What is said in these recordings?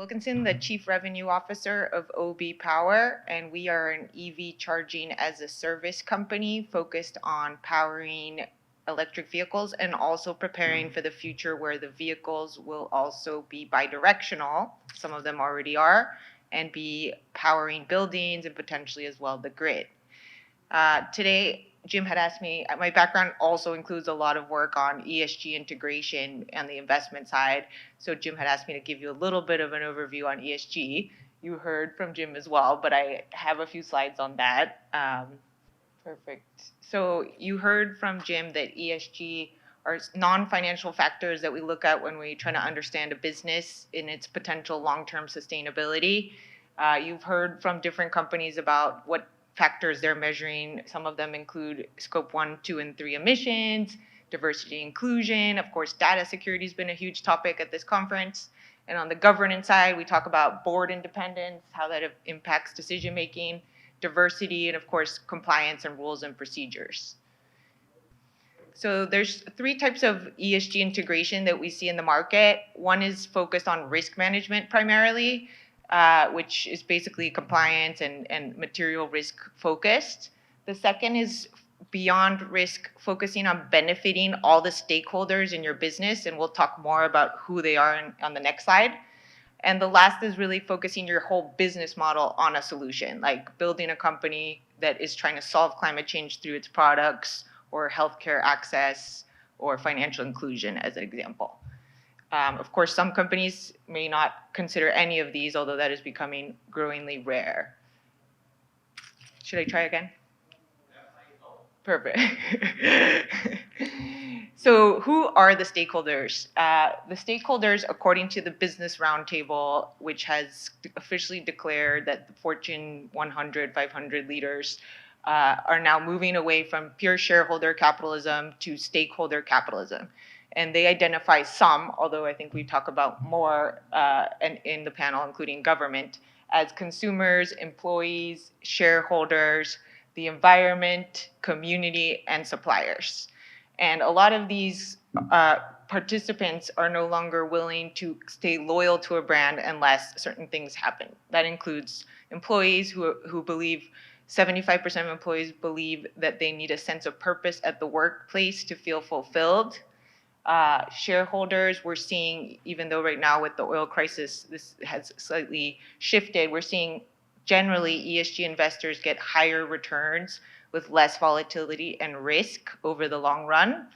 Wilkinson, the Chief Revenue Officer of OBE Power, and we are an EV charging as a service company focused on powering electric vehicles and also preparing for the future where the vehicles will also be bidirectional, some of them already are, and be powering buildings and potentially as well the grid. Today, Jim had asked me, my background also includes a lot of work on ESG integration and the investment side. So Jim had asked me to give you a little bit of an overview on ESG. You heard from Jim as well, but I have a few slides on that. Perfect. So you heard from Jim that ESG are non-financial factors that we look at when we try to understand a business in its potential long-term sustainability. You've heard from different companies about what factors they're measuring. Some of them include scope 1, 2, and 3 emissions, diversity inclusion. Of course, data security has been a huge topic at this conference. And on the governance side, we talk about board independence, how that impacts decision making, diversity, and of course, compliance and rules and procedures. So there's 3 types of ESG integration that we see in the market. One is focused on risk management primarily, which is basically compliance and material risk focused. The second is beyond risk, focusing on benefiting all the stakeholders in your business, and we'll talk more about who they are on the next slide. And the last is really focusing your whole business model on a solution, like building a company that is trying to solve climate change through its products or healthcare access or financial inclusion as an example. Of course, some companies may not consider any of these, although that is becoming growingly rare. Should I try again? Perfect. So who are the stakeholders? The stakeholders, according to the Business Roundtable, which has officially declared that the Fortune 100, 500 leaders are now moving away from pure shareholder capitalism to stakeholder capitalism. And they identify some, although I think we talk about more in the panel, including government, as consumers, employees, shareholders, the environment, community, and suppliers. And a lot of these participants are no longer willing to stay loyal to a brand unless certain things happen. That includes employees who believe 75% of employees believe that they need a sense of purpose at the workplace to feel fulfilled. Shareholders, we're seeing, even though right now with the oil crisis, this has slightly shifted, we're seeing generally ESG investors get higher returns with less volatility and risk over the long run.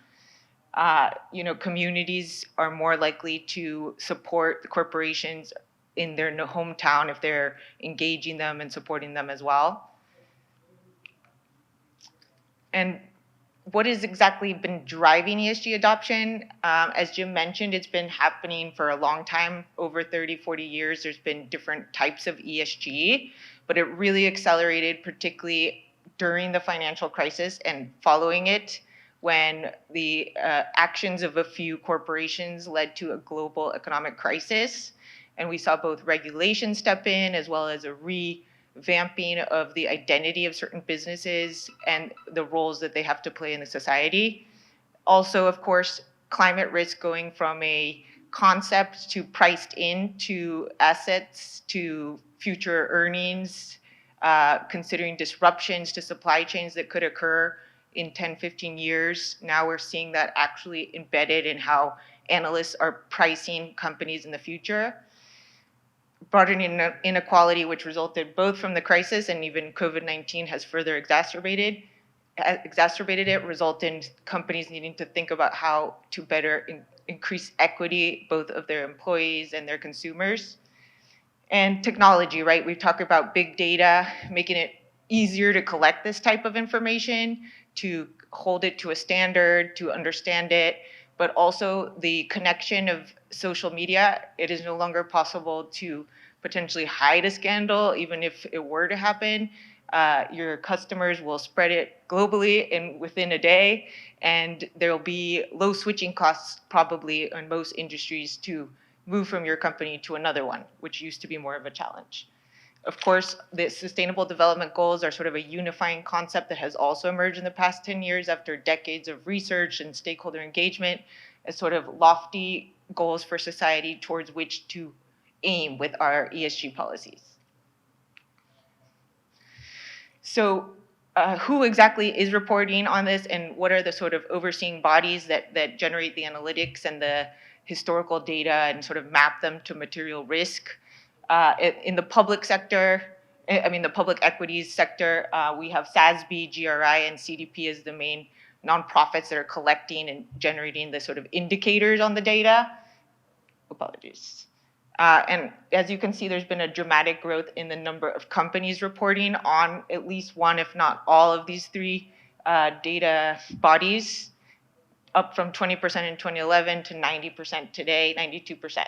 Communities are more likely to support the corporations in their hometown if they're engaging them and supporting them as well. And what has exactly been driving ESG adoption? As Jim mentioned, it's been happening for a long time, over 30, 40 years. There's been different types of ESG, but it really accelerated, particularly during the financial crisis and following it, when the actions of a few corporations led to a global economic crisis. And we saw both regulation step in as well as a revamping of the identity of certain businesses and the roles that they have to play in the society. Also, of course, climate risk going from a concept to priced into assets to future earnings, considering disruptions to supply chains that could occur in 10, 15 years. Now we're seeing that actually embedded in how analysts are pricing companies in the future. Broadening inequality, which resulted both from the crisis and even COVID-19 has further exacerbated it, result in companies needing to think about how to better increase equity, both of their employees and their consumers. And technology, right? We've talked about big data, making it easier to collect this type of information, to hold it to a standard, to understand it, but also the connection of social media. It is no longer possible to potentially hide a scandal, even if it were to happen. Your customers will spread it globally within a day, and there will be low switching costs probably in most industries to move from your company to another one, which used to be more of a challenge. Of course, the Sustainable Development Goals are sort of a unifying concept that has also emerged in the past 10 years after decades of research and stakeholder engagement as sort of lofty goals for society towards which to aim with our ESG policies. So who exactly is reporting on this, and what are the sort of overseeing bodies that generate the analytics and the historical data and sort of map them to material risk? In the public sector, the public equities sector, we have SASB, GRI, and CDP as the main nonprofits that are collecting and generating the sort of indicators on the data. Apologies. And as you can see, there's been a dramatic growth in the number of companies reporting on at least one, if not all, of these three data bodies, up from 20% in 2011 to 90% today, 92%.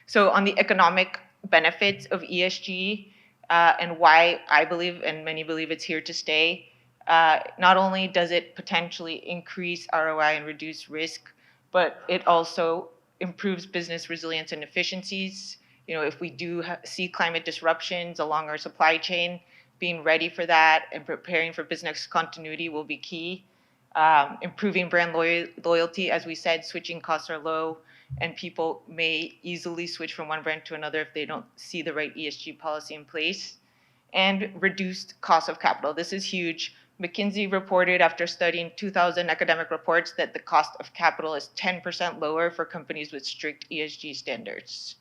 So on the economic benefits of ESG and why I believe, and many believe it's here to stay, not only does it potentially increase ROI and reduce risk, but it also improves business resilience and efficiencies. You know, if we do see climate disruptions along our supply chain, being ready for that and preparing for business continuity will be key. Improving brand loyalty, as we said, switching costs are low, and people may easily switch from one brand to another if they don't see the right ESG policy in place. And reduced cost of capital. This is huge. McKinsey reported after studying 2,000 academic reports that the cost of capital is 10% lower for companies with strict ESG standards.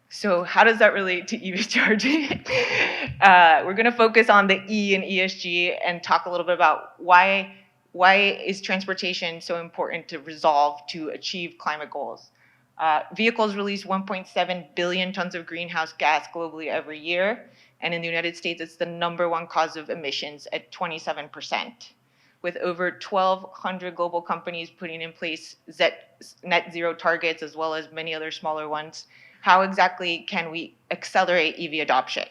So how does that relate to EV charging? We're going to focus on the E in ESG and talk a little bit about why is transportation so important to resolve to achieve climate goals. Vehicles release 1.7 billion tons of greenhouse gas globally every year. And in the United States, it's the #1 cause of emissions at 27%. With over 1,200 global companies putting in place net zero targets, as well as many other smaller ones, how exactly can we accelerate EV adoption?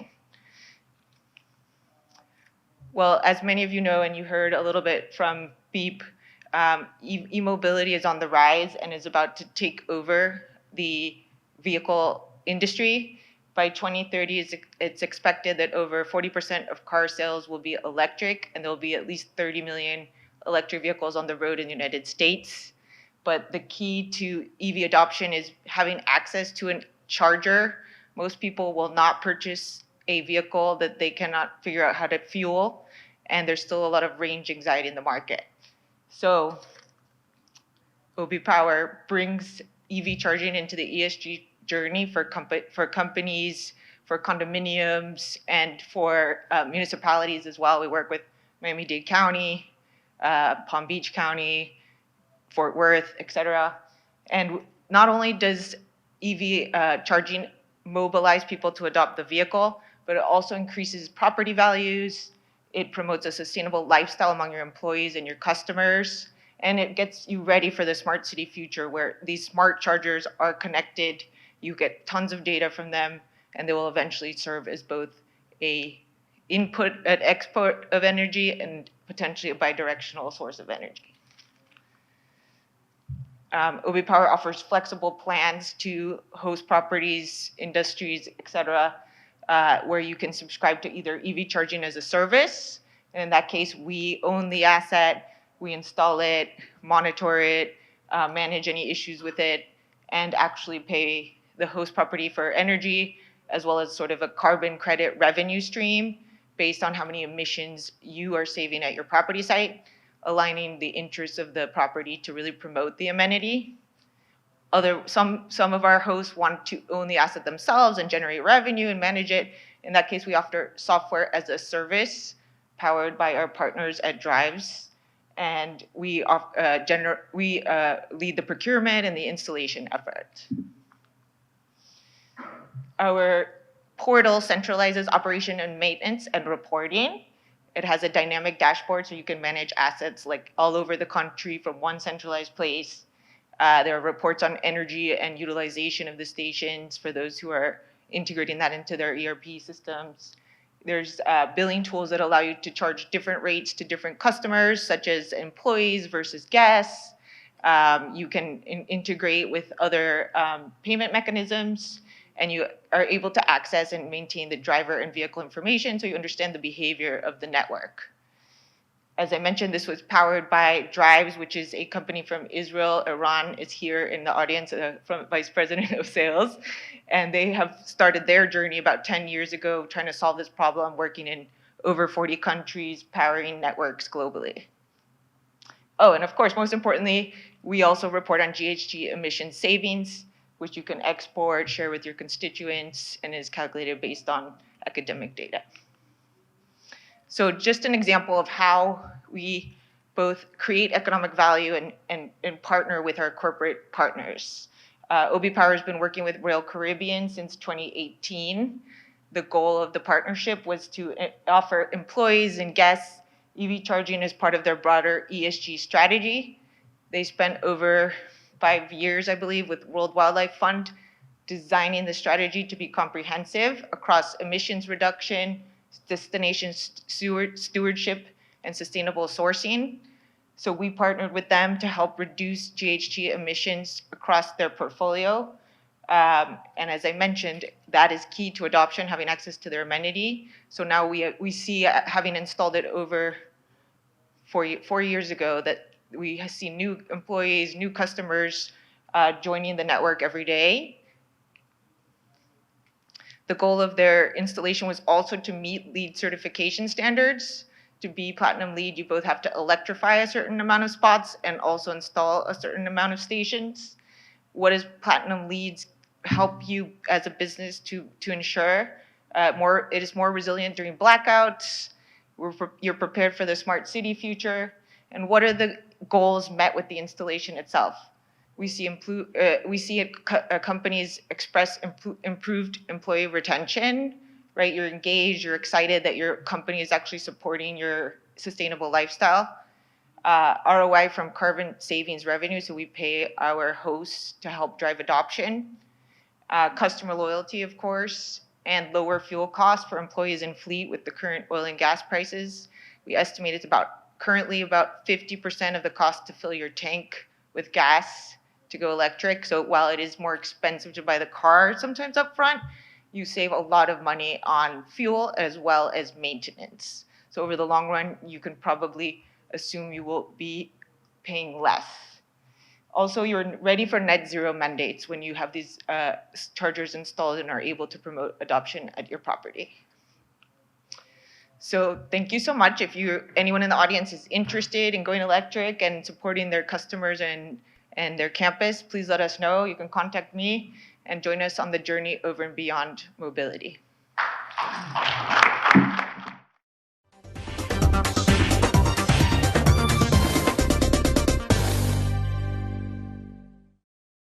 Well, as many of you know, and you heard a little bit from Beep, e-mobility is on the rise and is about to take over the vehicle industry. By 2030, it's expected that over 40% of car sales will be electric, and there will be at least 30 million electric vehicles on the road in the United States. But the key to EV adoption is having access to a charger. Most people will not purchase a vehicle that they cannot figure out how to fuel, and there's still a lot of range anxiety in the market. So OBE Power brings EV charging into the ESG journey for companies, for condominiums, and for municipalities as well. We work with Miami-Dade County, Palm Beach County, Fort Worth, et cetera. And not only does EV charging mobilize people to adopt the vehicle, but it also increases property values. It promotes a sustainable lifestyle among your employees and your customers. And it gets you ready for the smart city future where these smart chargers are connected. You get tons of data from them, and they will eventually serve as both an input and export of energy and potentially a bidirectional source of energy. OBE Power offers flexible plans to host properties, industries, et cetera, where you can subscribe to either EV charging as a service. And in that case, we own the asset, we install it, monitor it, manage any issues with it, and actually pay the host property for energy, as well as sort of a carbon credit revenue stream based on how many emissions you are saving at your property site, aligning the interests of the property to really promote the amenity. Some of our hosts want to own the asset themselves and generate revenue and manage it. In that case, we offer software as a service powered by our partners at Drives. And we lead the procurement and the installation effort. Our portal centralizes operation and maintenance and reporting. It has a dynamic dashboard so you can manage assets like all over the country from one centralized place. There are reports on energy and utilization of the stations for those who are integrating that into their ERP systems. There's billing tools that allow you to charge different rates to different customers, such as employees versus guests. You can integrate with other payment mechanisms, and you are able to access and maintain the driver and vehicle information so you understand the behavior of the network. As I mentioned, this was powered by Drives, which is a company from Israel. Iran is here in the audience, from Vice President of Sales. And they have started their journey about 10 years ago, trying to solve this problem, working in over 40 countries, powering networks globally. Oh, and of course, most importantly, we also report on GHG emission savings, which you can export, share with your constituents, and is calculated based on academic data. So just an example of how we both create economic value and partner with our corporate partners. OBE Power has been working with Royal Caribbean since 2018. The goal of the partnership was to offer employees and guests EV charging as part of their broader ESG strategy. They spent over 5 years, I believe, with World Wildlife Fund designing the strategy to be comprehensive across emissions reduction, destination stewardship, and sustainable sourcing. So we partnered with them to help reduce GHG emissions across their portfolio. And as I mentioned, that is key to adoption, having access to their amenity. So now we see, having installed it over 4 years ago, that we see new employees, new customers joining the network every day. The goal of their installation was also to meet LEED certification standards. To be Platinum LEED, you both have to electrify a certain amount of spots and also install a certain amount of stations. What does Platinum LEED help you as a business to ensure? It is more resilient during blackouts. You're prepared for the smart city future. And what are the goals met with the installation itself? We see companies express improved employee retention, right? You're engaged, you're excited that your company is actually supporting your sustainable lifestyle. ROI from carbon savings revenue, so we pay our hosts to help drive adoption. Customer loyalty, of course, and lower fuel costs for employees in fleet with the current oil and gas prices. We estimate it's currently about 50% of the cost to fill your tank with gas to go electric. So while it is more expensive to buy the car sometimes up front, you save a lot of money on fuel as well as maintenance. So over the long run, you can probably assume you will be paying less. Also, you're ready for net zero mandates when you have these chargers installed and are able to promote adoption at your property. So thank you so much. If anyone in the audience is interested in going electric and supporting their customers and their campus, please let us know. You can contact me and join us on the journey over and beyond mobility.